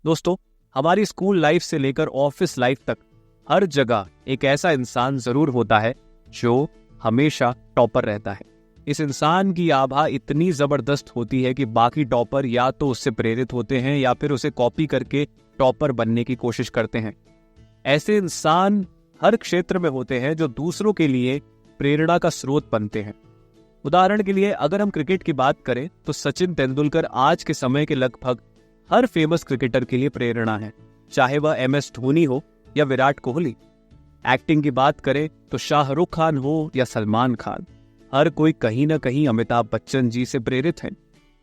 दोस्तों, हमारी school life से लेकर ऑफिस लाइफ तक हर जगह एक ऐसा इंसान जरूर होता है जो हमेशा टॉपर रहता है। इस इंसान की आभा इतनी जबरदस्त होती है कि बाकी टॉपर या तो उससे प्रेरित होते हैं या फिर उसे कॉपी करके टॉपर बनने की कोशिश करते हैं। ऐसे इंसान हर क्षेत्र में होते हैं जो दूसरों के लिए प्रेरणा का स्रोत बनते हैं। उदाहरण के लिए अगर हम क्रिकेट की बात करें तो सचिन तेंदुलकर आज के समय के लगभग हर फेमस क्रिकेटर के लिए प्रेरणा है, चाहे वह MS धोनी हो या विराट कोहली। एक्टिंग की बात करें तो शाहरुख खान हो या सलमान खान, हर कोई कहीं ना कहीं अमिताभ बच्चन जी से प्रेरित है।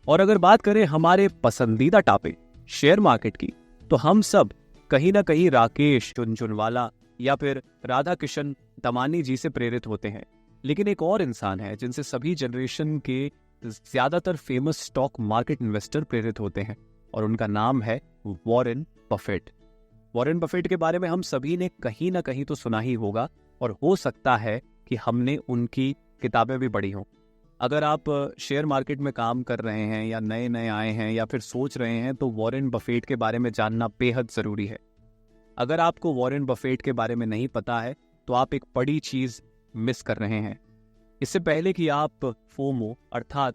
और अगर बात करें हमारे पसंदीदा टॉपिक शेयर मार्केट की, तो हम सब कहीं ना कहीं राकेश झुनझुनवाला या फिर राधा किशन दमानी जी से प्रेरित होते हैं। लेकिन एक और इंसान है जिनसे सभी जनरेशन के ज्यादातर फेमस स्टॉक मार्केट इन्वेस्टर प्रेरित होते हैं, और उनका नाम है वॉरेन बफेट। वॉरेन बफेट के बारे में हम सभी ने कहीं ना कहीं तो सुना ही होगा, और हो सकता है कि हमने उनकी किताबें भी पढ़ी हों। अगर आप शेयर मार्केट में काम कर रहे हैं या नए नए आए हैं या फिर सोच रहे हैं, तो वॉरेन बफेट के बारे में जानना बेहद जरूरी है। अगर आपको वॉरेन बफेट के बारे में नहीं पता है तो आप एक बड़ी चीज मिस कर रहे हैं। इससे पहले कि आप फोमो अर्थात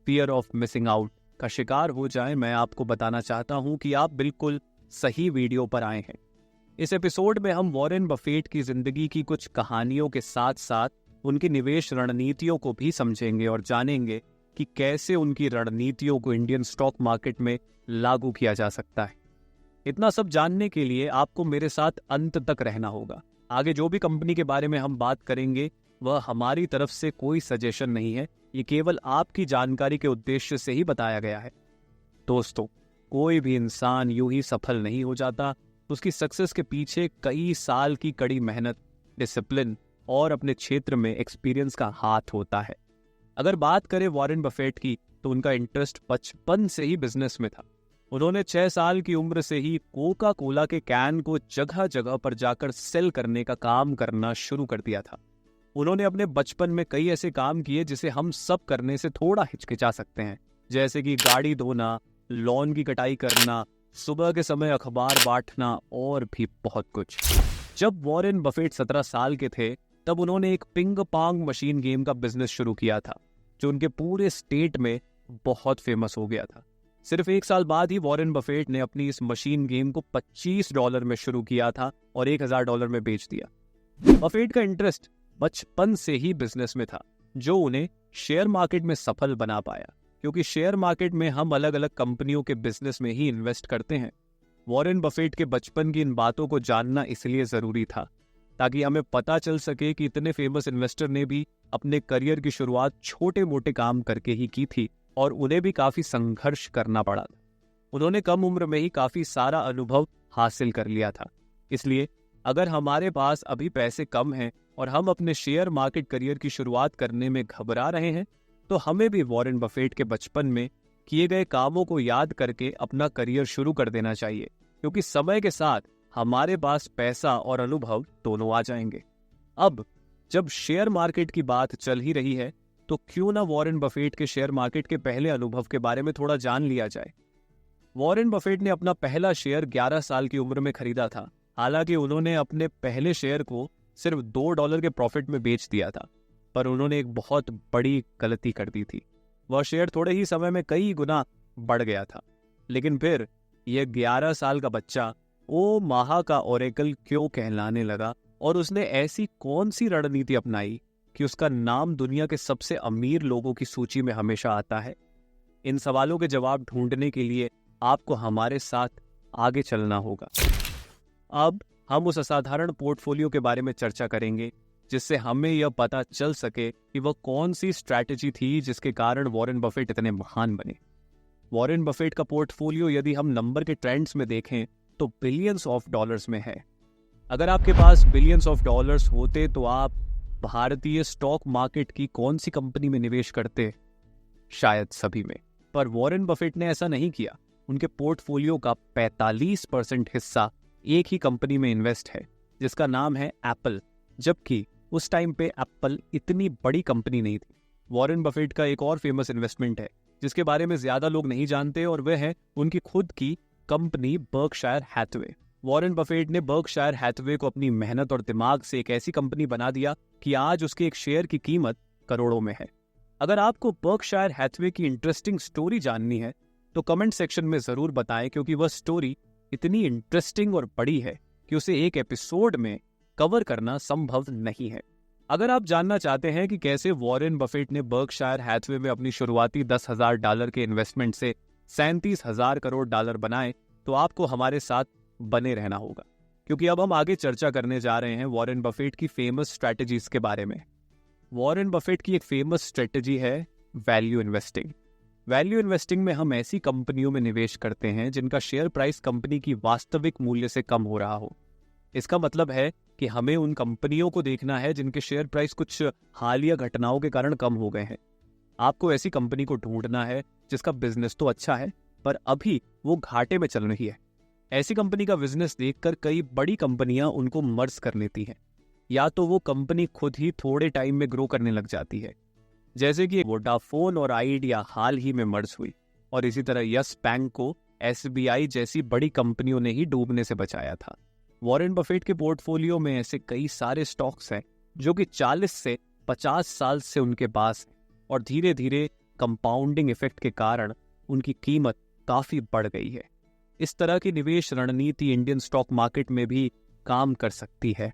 फियर ऑफ मिसिंग आउट का शिकार हो जाएं, मैं आपको बताना चाहता हूं कि आप बिल्कुल सही वीडियो पर आए हैं। इस एपिसोड में हम वॉरेन बफेट की जिंदगी की कुछ कहानियों के साथ साथ उनकी निवेश रणनीतियों को भी समझेंगे और जानेंगे कि कैसे उनकी रणनीतियों को इंडियन स्टॉक मार्केट में लागू किया जा सकता है। इतना सब जानने के लिए आपको मेरे साथ अंत तक रहना होगा। आगे जो भी कंपनी के बारे में हम बात करेंगे वह हमारी तरफ से कोई सजेशन नहीं है, ये केवल आपकी जानकारी के उद्देश्य से ही बताया गया है। दोस्तों, कोई भी इंसान यूं ही सफल नहीं हो जाता। उसकी सक्सेस के पीछे कई साल की कड़ी मेहनत, डिसिप्लिन और अपने क्षेत्र में एक्सपीरियंस का हाथ होता है। अगर बात करें वॉरेन बफेट की, तो उनका इंटरेस्ट बचपन से ही बिजनेस में था। उन्होंने 6 साल की उम्र से ही कोका कोला के कैन को जगह जगह पर जाकर सेल करने का काम करना शुरू कर दिया था। उन्होंने अपने बचपन में कई ऐसे काम किए जिसे हम सब करने से थोड़ा हिचकिचा सकते हैं, जैसे कि गाड़ी धोना, लॉन की कटाई करना, सुबह के समय अखबार बांटना और भी बहुत कुछ। जब वॉरेन बफेट 17 साल के थे तब उन्होंने एक पिंग पोंग मशीन गेम का बिजनेस शुरू किया था, जो उनके पूरे स्टेट में बहुत फेमस हो गया था। सिर्फ 1 साल बाद ही वॉरेन बफेट ने अपनी इस मशीन गेम को $25 में शुरू किया था और $1000 में बेच दिया। बफेट का इंटरेस्ट बचपन से ही बिजनेस में था, जो उन्हें शेयर मार्केट में सफल बना पाया, क्योंकि शेयर मार्केट में हम अलग अलग कंपनियों के बिजनेस में ही इन्वेस्ट करते हैं। वॉरेन बफेट के बचपन की इन बातों को जानना इसलिए जरूरी था ताकि हमें पता चल सके कि इतने फेमस इन्वेस्टर ने भी अपने करियर की शुरुआत छोटे मोटे काम करके ही की थी और उन्हें भी काफी संघर्ष करना पड़ा था। उन्होंने कम उम्र में ही काफी सारा अनुभव हासिल कर लिया था। इसलिए अगर हमारे पास अभी पैसे कम हैं और हम अपने शेयर मार्केट करियर की शुरुआत करने में घबरा रहे हैं, तो हमें भी वॉरेन बफेट के बचपन में किए गए कामों को याद करके अपना करियर शुरू कर देना चाहिए, क्योंकि समय के साथ हमारे पास पैसा और अनुभव दोनों आ जाएंगे। अब जब शेयर मार्केट की बात चल ही रही है, तो क्यों ना वॉरेन बफेट के शेयर मार्केट के पहले अनुभव के बारे में थोड़ा जान लिया जाए। वॉरेन बफेट ने अपना पहला शेयर 11 साल की उम्र में खरीदा था। हालांकि उन्होंने अपने पहले शेयर को सिर्फ $2 के प्रॉफिट में बेच दिया था, पर उन्होंने एक बहुत बड़ी गलती कर दी थी। वह शेयर थोड़े ही समय में कई गुना बढ़ गया था। लेकिन फिर यह 11 साल का बच्चा ओमाहा का ओरेकल क्यों कहलाने लगा, और उसने ऐसी कौन सी रणनीति अपनाई कि उसका नाम दुनिया के सबसे अमीर लोगों की सूची में हमेशा आता है। इन सवालों के जवाब ढूंढने के लिए आपको हमारे साथ आगे चलना होगा। अब हम उस असाधारण पोर्टफोलियो के बारे में चर्चा करेंगे जिससे हमें यह पता चल सके कि वह कौन सी स्ट्रैटेजी थी जिसके कारण वॉरेन बफेट इतने महान बने। वॉरेन बफेट का पोर्टफोलियो यदि हम नंबर के ट्रेंड्स में देखें तो बिलियंस ऑफ डॉलर्स में है। अगर आपके पास बिलियंस ऑफ डॉलर्स होते तो आप भारतीय स्टॉक मार्केट की कौन सी कंपनी में निवेश करते? शायद सभी में। पर वॉरेन बफेट ने ऐसा नहीं किया। उनके पोर्टफोलियो का 45% हिस्सा एक ही कंपनी में इन्वेस्ट है, जिसका नाम है एप्पल, जबकि उस टाइम पे एप्पल इतनी बड़ी कंपनी नहीं थी। वॉरेन बफेट का एक और फेमस इन्वेस्टमेंट है जिसके बारे में ज्यादा लोग नहीं जानते, और वह है उनकी खुद की company Berkshire Hathaway. Warren Buffett ने बर्कशायर हैथवे को अपनी मेहनत और दिमाग से एक ऐसी कंपनी बना दिया कि आज उसके एक शेयर की कीमत करोड़ों में है। अगर आपको बर्कशायर हैथवे की इंटरेस्टिंग स्टोरी जाननी है तो कमेंट सेक्शन में जरूर बताएं, क्योंकि वह स्टोरी इतनी इंटरेस्टिंग और बड़ी है कि उसे एक एपिसोड में कवर करना संभव नहीं है। अगर आप जानना चाहते हैं कि कैसे वॉरेन बफेट ने बर्कशायर हैथवे में अपनी शुरुआती $10,000 के इन्वेस्टमेंट से $37,000 करोड़ बनाए, तो आपको हमारे साथ बने रहना होगा, क्योंकि अब हम आगे चर्चा करने जा रहे हैं वॉरेन बफेट की फेमस स्ट्रैटेजीज के बारे में। वॉरेन बफेट की एक फेमस स्ट्रैटेजी है वैल्यू इन्वेस्टिंग। वैल्यू इन्वेस्टिंग में हम ऐसी कंपनियों में निवेश करते हैं जिनका शेयर प्राइस कंपनी की वास्तविक मूल्य से कम हो रहा हो। इसका मतलब है कि हमें उन कंपनियों को देखना है जिनके शेयर प्राइस कुछ हालिया घटनाओं के कारण कम हो गए हैं। आपको ऐसी कंपनी को ढूंढना है जिसका बिजनेस तो अच्छा है पर अभी वो घाटे में चल रही है। ऐसी कंपनी का बिजनेस देखकर कई बड़ी कंपनियां उनको मर्ज कर लेती हैं, या तो वो कंपनी खुद ही थोड़े टाइम में ग्रो करने लग जाती है, जैसे कि वोडाफोन और आइडिया हाल ही में मर्ज हुई, और इसी तरह यस बैंक को SBI जैसी बड़ी कंपनियों ने ही डूबने से बचाया था। वॉरेन बफेट के पोर्टफोलियो में ऐसे कई सारे स्टॉक्स हैं जो कि 40 से 50 साल से उनके पास है, और धीरे धीरे कंपाउंडिंग इफेक्ट के कारण उनकी कीमत काफी बढ़ गई है। इस तरह की निवेश रणनीति इंडियन स्टॉक मार्केट में भी काम कर सकती है।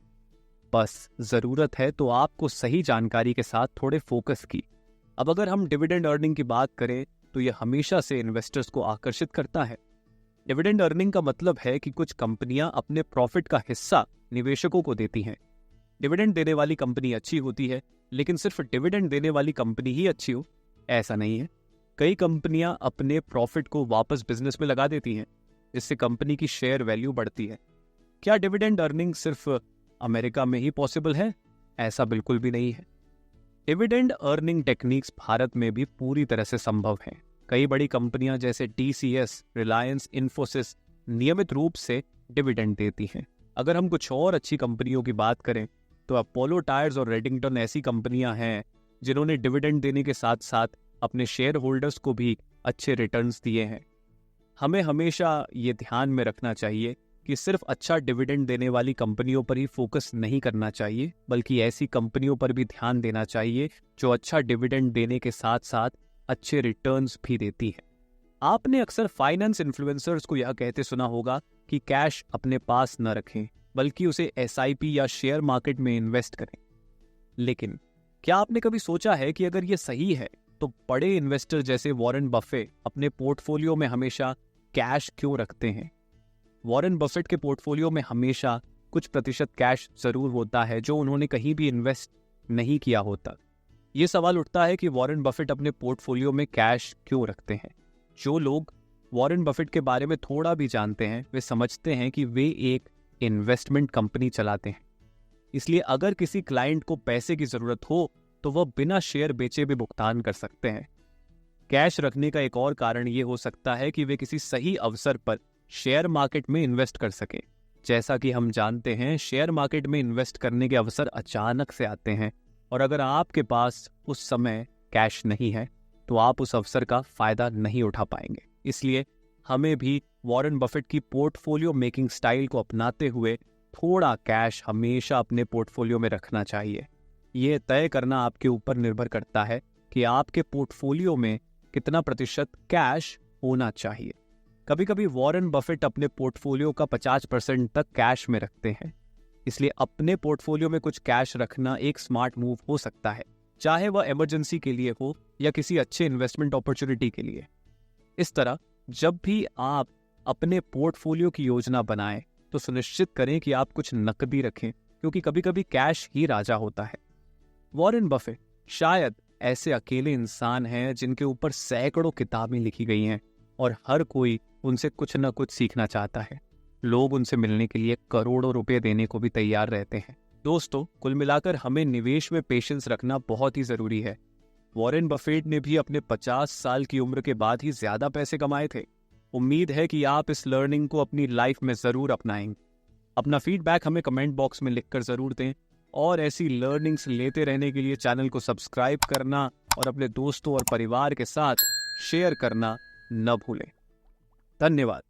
बस जरूरत है तो आपको सही जानकारी के साथ थोड़े फोकस की। अब अगर हम डिविडेंड अर्निंग की बात करें तो यह हमेशा से इन्वेस्टर्स को आकर्षित करता है। डिविडेंड अर्निंग का मतलब है कि कुछ कंपनियां अपने प्रॉफिट का हिस्सा निवेशकों को देती हैं। डिविडेंड देने वाली कंपनी अच्छी होती है, लेकिन सिर्फ डिविडेंड देने वाली कंपनी ही अच्छी हो ऐसा नहीं है। कई कंपनियां अपने प्रॉफिट को वापस बिजनेस में लगा देती हैं, जिससे कंपनी की शेयर वैल्यू बढ़ती है। क्या डिविडेंड अर्निंग सिर्फ अमेरिका में ही पॉसिबल है? ऐसा बिल्कुल भी नहीं है। डिविडेंड अर्निंग टेक्निक्स भारत में भी पूरी तरह से संभव हैं। कई बड़ी कंपनियां जैसे TCS, रिलायंस, इन्फोसिस नियमित रूप से डिविडेंड देती हैं। अगर हम कुछ और अच्छी कंपनियों की बात करें तो अपोलो टायर्स और रेडिंगटन ऐसी कंपनियां हैं जिन्होंने डिविडेंड देने के साथ साथ अपने शेयर होल्डर्स को भी अच्छे रिटर्न्स दिए हैं। हमें हमेशा ये ध्यान में रखना चाहिए कि सिर्फ अच्छा डिविडेंड देने वाली कंपनियों पर ही फोकस नहीं करना चाहिए, बल्कि ऐसी कंपनियों पर भी ध्यान देना चाहिए जो अच्छा डिविडेंड देने के साथ साथ अच्छे रिटर्न्स भी देती है। आपने अक्सर फाइनेंस इन्फ्लुएंसर्स को यह कहते सुना होगा कि कैश अपने पास न रखें, बल्कि उसे SIP या शेयर मार्केट में इन्वेस्ट करें। लेकिन क्या आपने कभी सोचा है कि अगर ये सही है तो बड़े इन्वेस्टर जैसे वॉरेन बफे अपने पोर्टफोलियो में हमेशा कैश क्यों रखते हैं? वॉरेन बफेट के पोर्टफोलियो में हमेशा कुछ प्रतिशत कैश जरूर होता है जो उन्होंने कहीं भी इन्वेस्ट नहीं किया होता। ये सवाल उठता है कि वॉरेन बफेट अपने पोर्टफोलियो में कैश क्यों रखते हैं? जो लोग वॉरेन बफेट के बारे में थोड़ा भी जानते हैं वे समझते हैं कि वे एक इन्वेस्टमेंट कंपनी चलाते हैं, इसलिए अगर किसी क्लाइंट को पैसे की जरूरत हो तो वह बिना शेयर बेचे भी भुगतान कर सकते हैं। कैश रखने का एक और कारण ये हो सकता है कि वे किसी सही अवसर पर शेयर मार्केट में इन्वेस्ट कर सकें। जैसा कि हम जानते हैं, शेयर मार्केट में इन्वेस्ट करने के अवसर अचानक से आते हैं, और अगर आपके पास उस समय कैश नहीं है तो आप उस अवसर का फायदा नहीं उठा पाएंगे। इसलिए हमें भी वॉरेन बफेट की पोर्टफोलियो मेकिंग स्टाइल को अपनाते हुए थोड़ा कैश हमेशा अपने पोर्टफोलियो में रखना चाहिए। यह तय करना आपके ऊपर निर्भर करता है कि आपके पोर्टफोलियो में कितना प्रतिशत कैश होना चाहिए। कभी कभी वॉरेन बफेट अपने पोर्टफोलियो का 50% तक कैश में रखते हैं, इसलिए अपने पोर्टफोलियो में कुछ कैश रखना एक स्मार्ट मूव हो सकता है, चाहे वह इमरजेंसी के लिए हो या किसी अच्छे इन्वेस्टमेंट अपॉर्चुनिटी के लिए। इस तरह जब भी आप अपने पोर्टफोलियो की योजना बनाएं तो सुनिश्चित करें कि आप कुछ नकदी रखें, क्योंकि कभी कभी कैश ही राजा होता है। वॉरेन बफेट शायद ऐसे अकेले इंसान हैं जिनके ऊपर सैकड़ों किताबें लिखी गई हैं और हर कोई उनसे कुछ न कुछ सीखना चाहता है। लोग उनसे मिलने के लिए करोड़ों रुपए देने को भी तैयार रहते हैं। दोस्तों, कुल मिलाकर हमें निवेश में पेशेंस रखना बहुत ही जरूरी है। वॉरेन बफेट ने भी अपने 50 साल की उम्र के बाद ही ज्यादा पैसे कमाए थे। उम्मीद है कि आप इस लर्निंग को अपनी लाइफ में जरूर अपनाएंगे। अपना फीडबैक हमें कमेंट बॉक्स में लिखकर जरूर दें, और ऐसी लर्निंग्स लेते रहने के लिए चैनल को सब्सक्राइब करना और अपने दोस्तों और परिवार के साथ शेयर करना न भूलें। धन्यवाद।